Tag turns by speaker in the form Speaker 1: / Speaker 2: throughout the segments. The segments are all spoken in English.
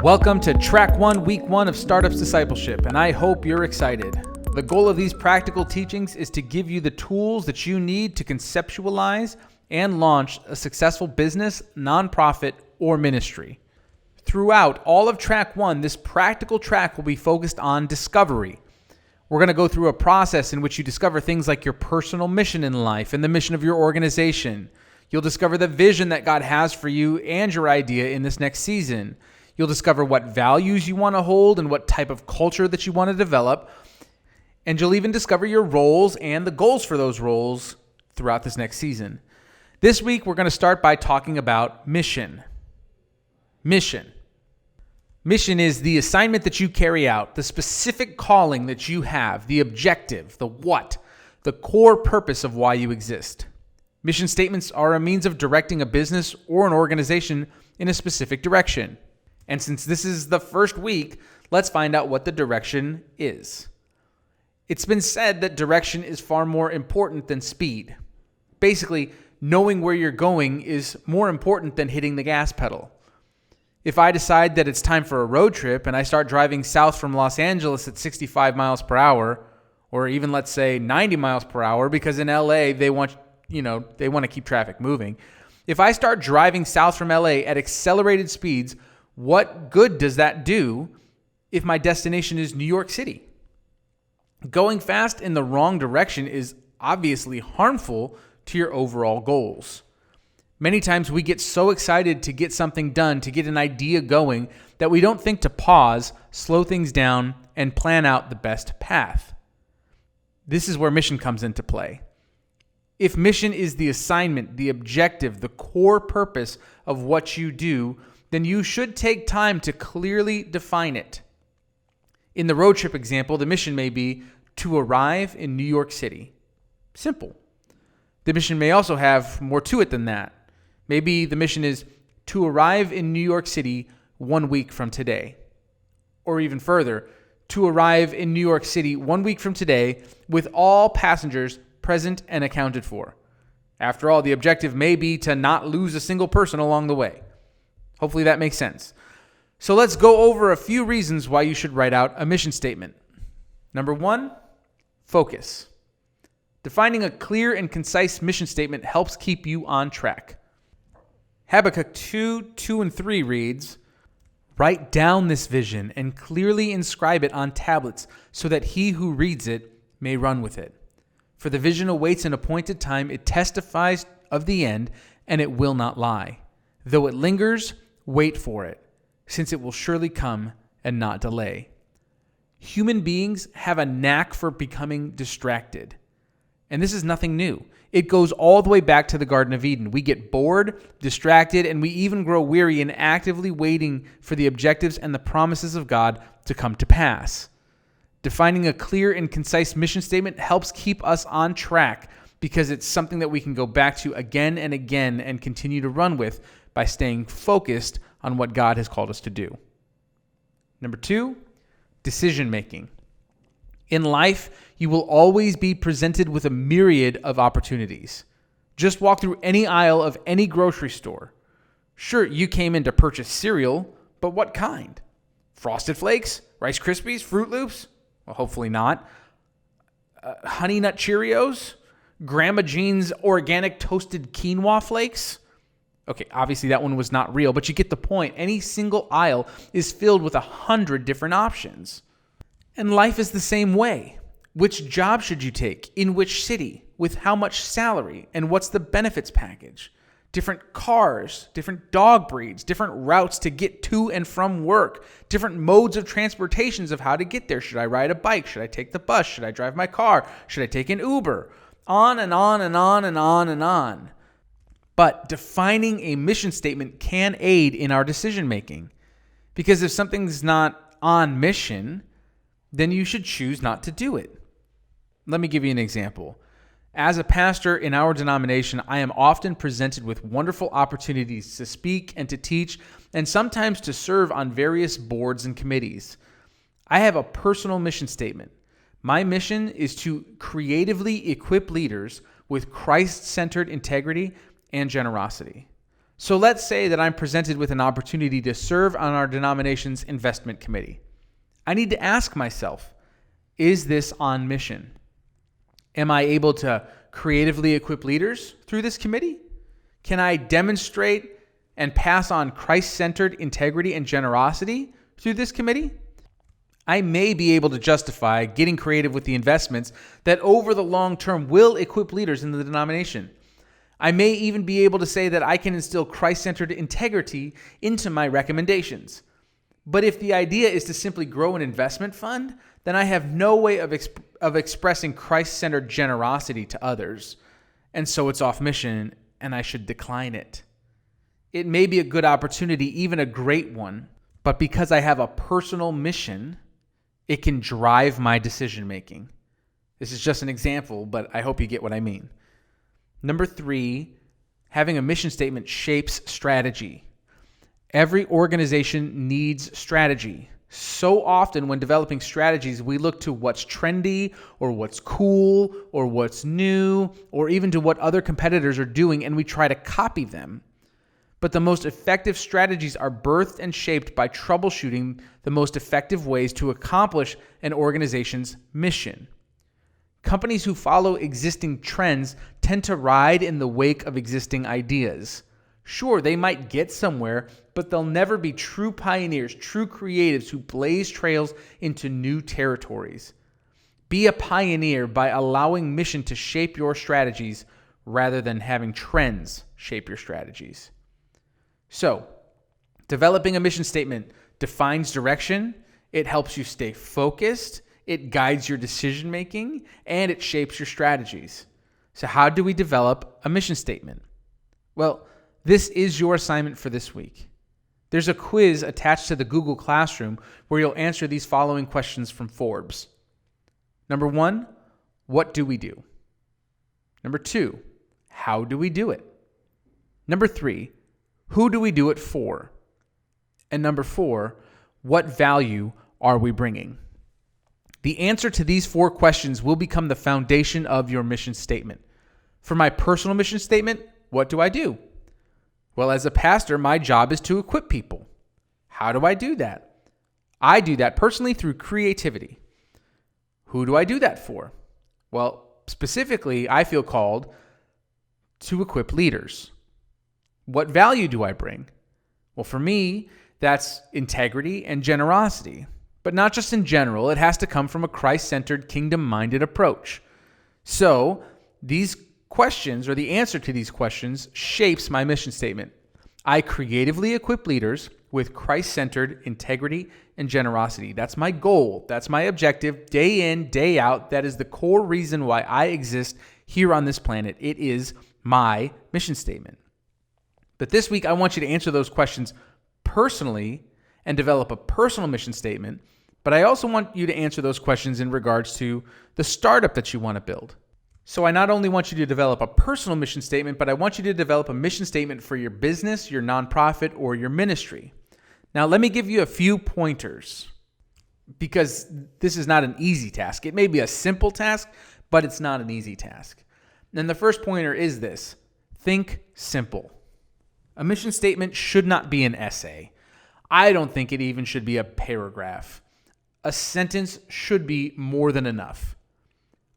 Speaker 1: Welcome to Track 1, Week 1 of Start Ups Discipleship, and I hope you're excited. The goal of these practical teachings is to give you the tools that you need to conceptualize and launch a successful business, nonprofit, or ministry. Throughout all of Track 1, this practical track will be focused on discovery. We're going to go through a process in which you discover things like your personal mission in life and the mission of your organization. You'll discover the vision that God has for you and your idea in this next season. You'll discover what values you want to hold and what type of culture that you want to develop. And you'll even discover your roles and the goals for those roles throughout this next season. This week, we're going to start by talking about mission. Mission. Mission is the assignment that you carry out, the specific calling that you have, the objective, the what, the core purpose of why you exist. Mission statements are a means of directing a business or an organization in a specific direction. And since this is the first week, let's find out what the direction is. It's been said that direction is far more important than speed. Basically, knowing where you're going is more important than hitting the gas pedal. If I decide that it's time for a road trip and I start driving south from Los Angeles at 65 miles per hour, or even let's say 90 miles per hour, because in LA they want to keep traffic moving. If I start driving south from LA at accelerated speeds, what good does that do if my destination is New York City? Going fast in the wrong direction is obviously harmful to your overall goals. Many times we get so excited to get something done, to get an idea going, that we don't think to pause, slow things down, and plan out the best path. This is where mission comes into play. If mission is the assignment, the objective, the core purpose of what you do, then you should take time to clearly define it. In the road trip example, the mission may be to arrive in New York City. Simple. The mission may also have more to it than that. Maybe the mission is to arrive in New York City 1 week from today. Or even further, to arrive in New York City 1 week from today with all passengers present and accounted for. After all, the objective may be to not lose a single person along the way. Hopefully that makes sense. So let's go over a few reasons why you should write out a mission statement. Number 1, focus. Defining a clear and concise mission statement helps keep you on track. Habakkuk 2:2 and 3 reads, "Write down this vision and clearly inscribe it on tablets so that he who reads it may run with it. For the vision awaits an appointed time, it testifies of the end, and it will not lie. Though it lingers, wait for it, since it will surely come and not delay." Human beings have a knack for becoming distracted. And this is nothing new. It goes all the way back to the Garden of Eden. We get bored, distracted, and we even grow weary in actively waiting for the objectives and the promises of God to come to pass. Defining a clear and concise mission statement helps keep us on track because it's something that we can go back to again and again and continue to run with by staying focused on what God has called us to do. Number 2, decision-making. In life, you will always be presented with a myriad of opportunities. Just walk through any aisle of any grocery store. Sure, you came in to purchase cereal, but what kind? Frosted Flakes? Rice Krispies? Fruit Loops? Well, hopefully not. Honey Nut Cheerios? Grandma Jean's organic toasted quinoa flakes? Okay, obviously that one was not real, but you get the point. Any single aisle is filled with 100 different options. And life is the same way. Which job should you take? In which city? With how much salary? And what's the benefits package? Different cars, different dog breeds, different routes to get to and from work, different modes of transportations of how to get there. Should I ride a bike? Should I take the bus? Should I drive my car? Should I take an Uber? On and on and on and on and on. But defining a mission statement can aid in our decision making. Because if something's not on mission, then you should choose not to do it. Let me give you an example. As a pastor in our denomination, I am often presented with wonderful opportunities to speak and to teach, and sometimes to serve on various boards and committees. I have a personal mission statement. My mission is to creatively equip leaders with Christ-centered integrity and generosity. So let's say that I'm presented with an opportunity to serve on our denomination's investment committee. I need to ask myself, is this on mission? Am I able to creatively equip leaders through this committee? Can I demonstrate and pass on Christ-centered integrity and generosity through this committee? I may be able to justify getting creative with the investments that over the long term will equip leaders in the denomination. I may even be able to say that I can instill Christ-centered integrity into my recommendations. But if the idea is to simply grow an investment fund, then I have no way of expressing Christ-centered generosity to others. And so it's off mission, and I should decline it. It may be a good opportunity, even a great one, but because I have a personal mission, it can drive my decision making. This is just an example, but I hope you get what I mean. Number 3, having a mission statement shapes strategy. Every organization needs strategy. So often when developing strategies, we look to what's trendy or what's cool or what's new or even to what other competitors are doing, and we try to copy them. But the most effective strategies are birthed and shaped by troubleshooting the most effective ways to accomplish an organization's mission. Companies who follow existing trends tend to ride in the wake of existing ideas. Sure, they might get somewhere, but they'll never be true pioneers, true creatives who blaze trails into new territories. Be a pioneer by allowing mission to shape your strategies rather than having trends shape your strategies. So, developing a mission statement defines direction, it helps you stay focused, it guides your decision making, and it shapes your strategies. So how do we develop a mission statement? Well, this is your assignment for this week. There's a quiz attached to the Google Classroom where you'll answer these following questions from Forbes. Number 1, what do we do? Number 2, how do we do it? Number 3, who do we do it for? And number 4, what value are we bringing? The answer to these 4 questions will become the foundation of your mission statement. For my personal mission statement, what do I do? Well, as a pastor, my job is to equip people. How do I do that? I do that personally through creativity. Who do I do that for? Well, specifically, I feel called to equip leaders. What value do I bring? Well, for me, that's integrity and generosity. But not just in general, it has to come from a Christ-centered, kingdom-minded approach. So these questions, or the answer to these questions, shapes my mission statement. I creatively equip leaders with Christ-centered integrity and generosity. That's my goal. That's my objective, day in, day out. That is the core reason why I exist here on this planet. It is my mission statement. But this week, I want you to answer those questions personally and develop a personal mission statement, but I also want you to answer those questions in regards to the startup that you want to build. So I not only want you to develop a personal mission statement, but I want you to develop a mission statement for your business, your nonprofit, or your ministry. Now, let me give you a few pointers because this is not an easy task. It may be a simple task, but it's not an easy task. And the first pointer is this: think simple. A mission statement should not be an essay. I don't think it even should be a paragraph. A sentence should be more than enough.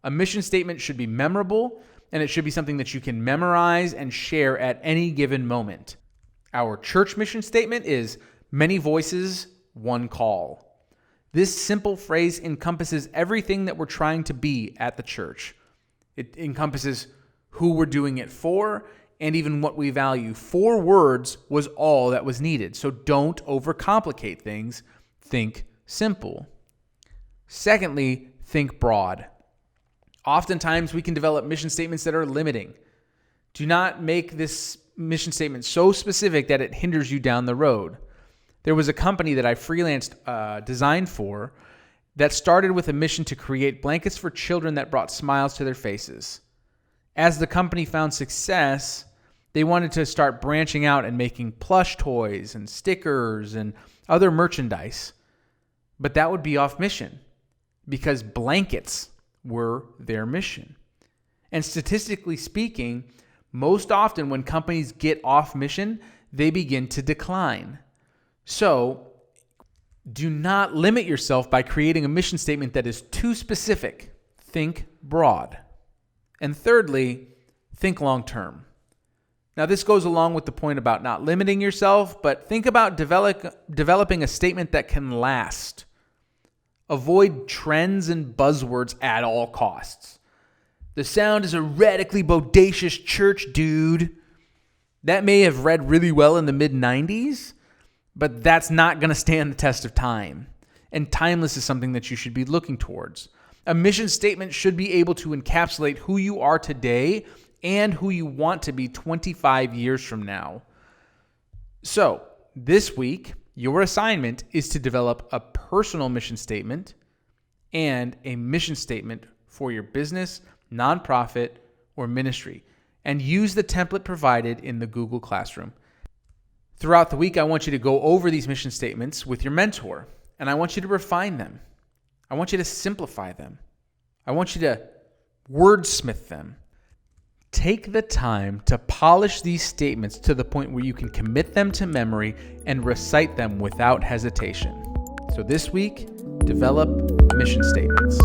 Speaker 1: A mission statement should be memorable, and it should be something that you can memorize and share at any given moment. Our church mission statement is many voices, one call. This simple phrase encompasses everything that we're trying to be at the church. It encompasses who we're doing it for and even what we value. 4 words was all that was needed. So don't overcomplicate things. Think simple. Secondly, think broad. Oftentimes we can develop mission statements that are limiting. Do not make this mission statement so specific that it hinders you down the road. There was a company that I freelanced design for that started with a mission to create blankets for children that brought smiles to their faces. As the company found success, they wanted to start branching out and making plush toys and stickers and other merchandise. But that would be off mission because blankets were their mission. And statistically speaking, Most often when companies get off mission, they begin to decline. So do not limit yourself by creating a mission statement that is too specific. Think broad. And thirdly, think long term. Now, this goes along with the point about not limiting yourself, but think about developing a statement that can last. Avoid trends and buzzwords at all costs. The sound is a radically bodacious church, dude. That may have read really well in the mid-90s, but that's not going to stand the test of time. And timeless is something that you should be looking towards. A mission statement should be able to encapsulate who you are today and who you want to be 25 years from now. So, this week, your assignment is to develop a personal mission statement and a mission statement for your business, nonprofit, or ministry, and use the template provided in the Google Classroom. Throughout the week, I want you to go over these mission statements with your mentor, and I want you to refine them. I want you to simplify them. I want you to wordsmith them. Take the time to polish these statements to the point where you can commit them to memory and recite them without hesitation. So this week, develop mission statements.